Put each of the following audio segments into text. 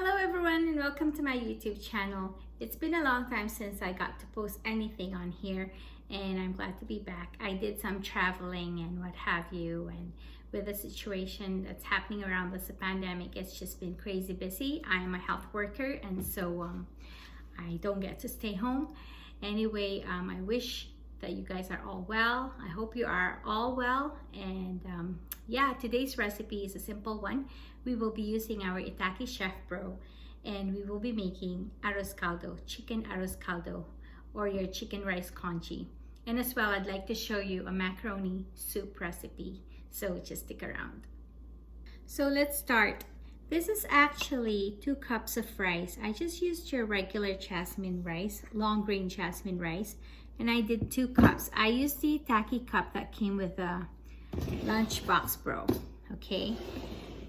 Hello everyone and welcome to my YouTube channel. It's been a long time since I got to post anything on here and I'm glad to be back. I did some traveling and what have you, and with the situation that's happening around this pandemic, it's just been crazy busy. I am a health worker and so I don't get to stay home. Anyway, I wish that you guys are all well. I hope you are all well, and yeah, today's recipe is a simple one. We will be using our Itaki Chef Pro and we will be making Arroz Caldo, chicken Arroz Caldo, or your chicken rice congee. And as well, I'd like to show you a macaroni soup recipe, so just stick around. So let's start. This is actually 2 cups of rice. I just used your regular jasmine rice, long grain jasmine rice, and I did 2 cups. I used the Itaki cup that came with a lunchbox bro, okay?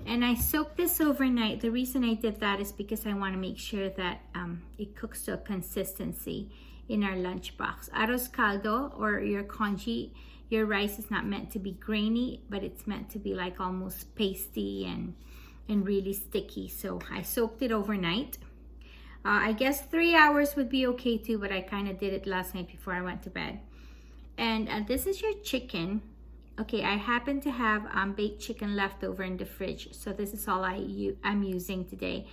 And I soaked this overnight. The reason I did that is because I want to make sure that it cooks to a consistency in our lunchbox. Arroz caldo, or your congee, your rice is not meant to be grainy, but it's meant to be like almost pasty and really sticky. So I soaked it overnight. I guess 3 hours would be okay too, but I kind of did it last night before I went to bed. And this is your chicken. Okay, I happen to have baked chicken left over in the fridge, so this is all I'm using today.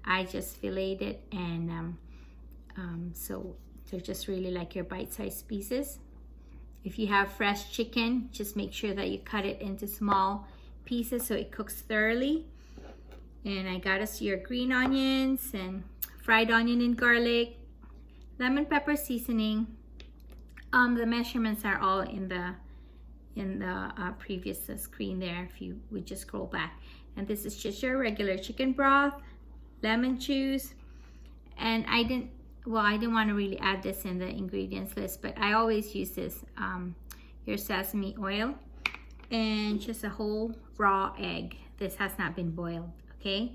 I just filleted it, and so they're just really like your bite-sized pieces. If you have fresh chicken, just make sure that you cut it into small pieces so it cooks thoroughly. And I got us your green onions and fried onion and garlic, lemon pepper seasoning. The measurements are all in the previous screen there, if you would just scroll back. And this is just your regular chicken broth, lemon juice, and I didn't want to really add this in the ingredients list, but I always use this, your sesame oil, and just a whole raw egg. This has not been boiled, okay?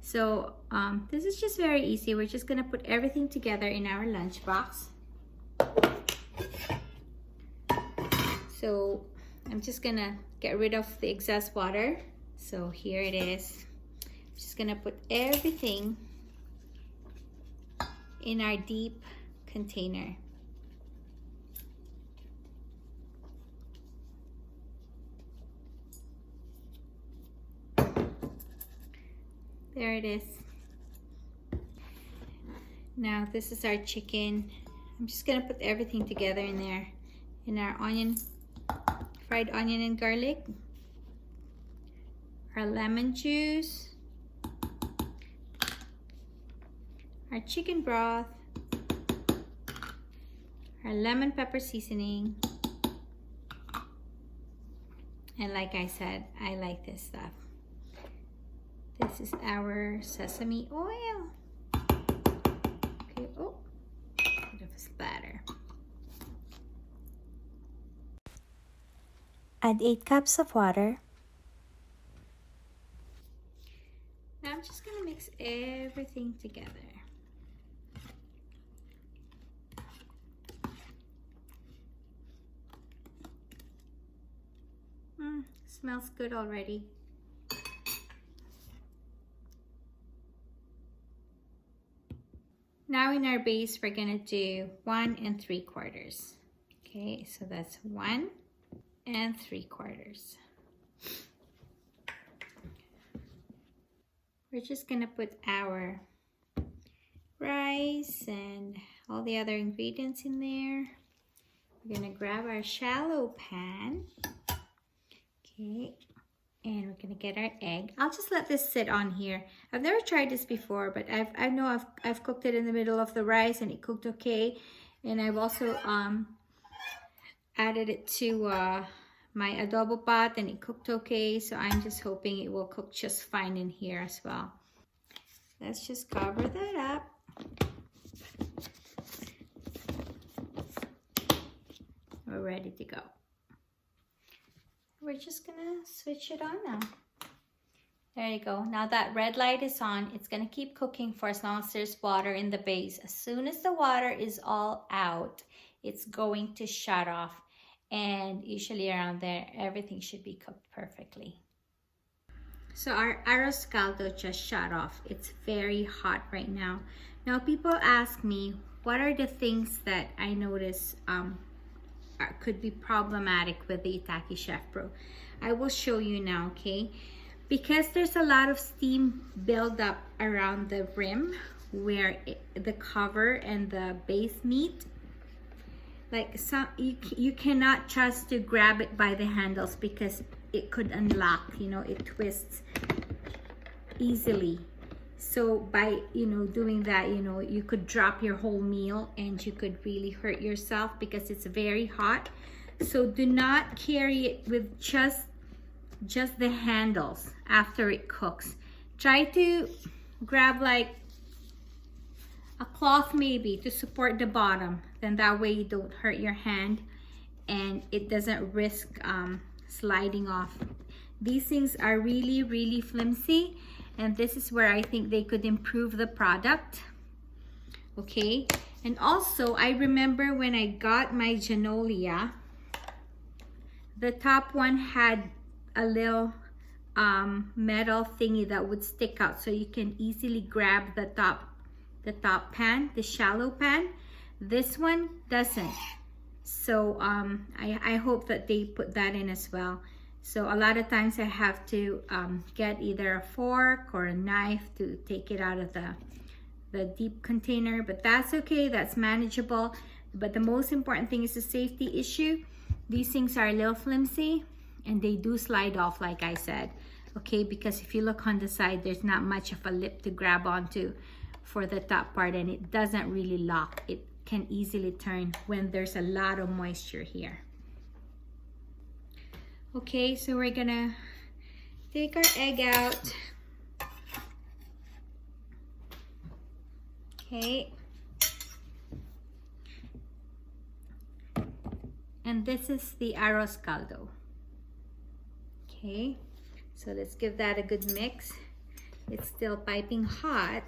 So this is just very easy. We're just gonna put everything together in our lunchbox. So I'm just gonna get rid of the excess water. So here it is. I'm just gonna put everything in our deep container. There it is. Now this is our chicken. I'm just gonna put everything together in there. In our onion, fried onion and garlic, our lemon juice, our chicken broth, our lemon pepper seasoning, and like I said, I like this stuff. This is our sesame oil. Okay, oh, bit of a splatter. Add 8 cups of water. Now I'm just gonna mix everything together. Smells good already. Now in our base, we're gonna do 1 3/4. Okay, so that's 1 3/4. We're just gonna put our rice and all the other ingredients in there. We're gonna grab our shallow pan. Okay, and we're gonna get our egg. I'll just let this sit on here. I've never tried this before, but I know I've cooked it in the middle of the rice and it cooked okay. And I've also added it to my adobo pot and it cooked okay. So I'm just hoping it will cook just fine in here as well. Let's just cover that up. We're ready to go. We're just gonna switch it on now. There you go. Now that red light is on, it's gonna keep cooking for as long as there's water in the base. As soon as the water is all out, it's going to shut off. And usually around there, everything should be cooked perfectly. So our Arroz Caldo just shut off. It's very hot right now. Now people ask me, what are the things that I notice could be problematic with the Itaki Chef Pro? I will show you now, okay? Because there's a lot of steam buildup around the rim where the cover and the base meet. Like you cannot trust to grab it by the handles because it could unlock, you know, it twists easily. So by, you know, doing that, you know, you could drop your whole meal and you could really hurt yourself because it's very hot. So do not carry it with just the handles after it cooks. Try to grab like a cloth maybe to support the bottom. Then that way you don't hurt your hand and it doesn't risk sliding off. These things are really, really flimsy, and this is where I think they could improve the product. Okay, and also I remember when I got my Janolia, the top one had a little metal thingy that would stick out, so you can easily grab the top pan, the shallow pan. This one doesn't. So I hope that they put that in as well. So a lot of times I have to get either a fork or a knife to take it out of the deep container, but that's okay, that's manageable. But the most important thing is the safety issue. These things are a little flimsy and they do slide off, like I said, okay? Because if you look on the side, there's not much of a lip to grab onto for the top part, and it doesn't really lock. It can easily turn when there's a lot of moisture here. Okay, so we're gonna take our egg out. Okay. And this is the Arroz Caldo. Okay, so let's give that a good mix. It's still piping hot.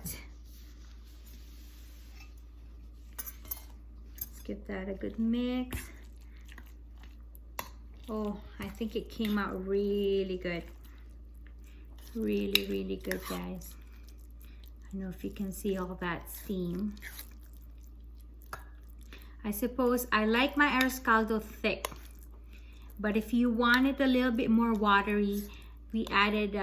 Let's give that a good mix. Oh, I think it came out really good. Really, really good, guys. I don't know if you can see all that steam. I suppose I like my Arroz Caldo thick, but if you want it a little bit more watery, we added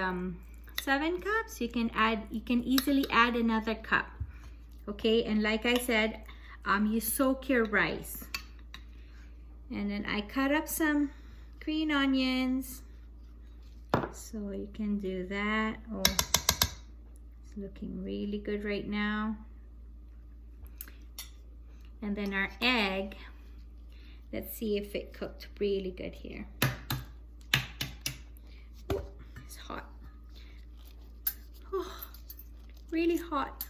7 cups. You can easily add another cup. Okay, and like I said, you soak your rice. And then I cut up some green onions, so you can do that. Oh, it's looking really good right now. And then our egg, let's see if it cooked really good here. Ooh, it's hot. Oh, really hot.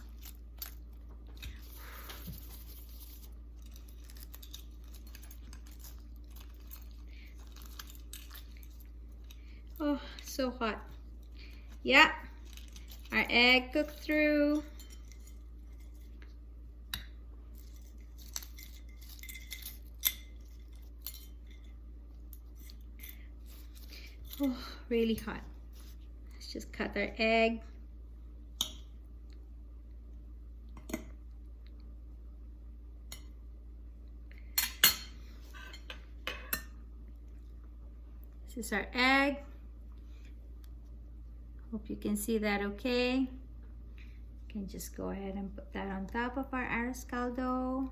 Oh, so hot. Yeah, our egg cooked through. Oh, really hot. Let's just cut our egg. This is our egg. Hope you can see that okay. You can just go ahead and put that on top of our Arroz Caldo.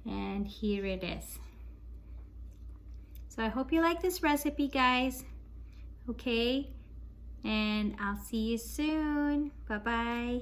And here it is. So I hope you like this recipe, guys. Okay, and I'll see you soon. Bye-bye.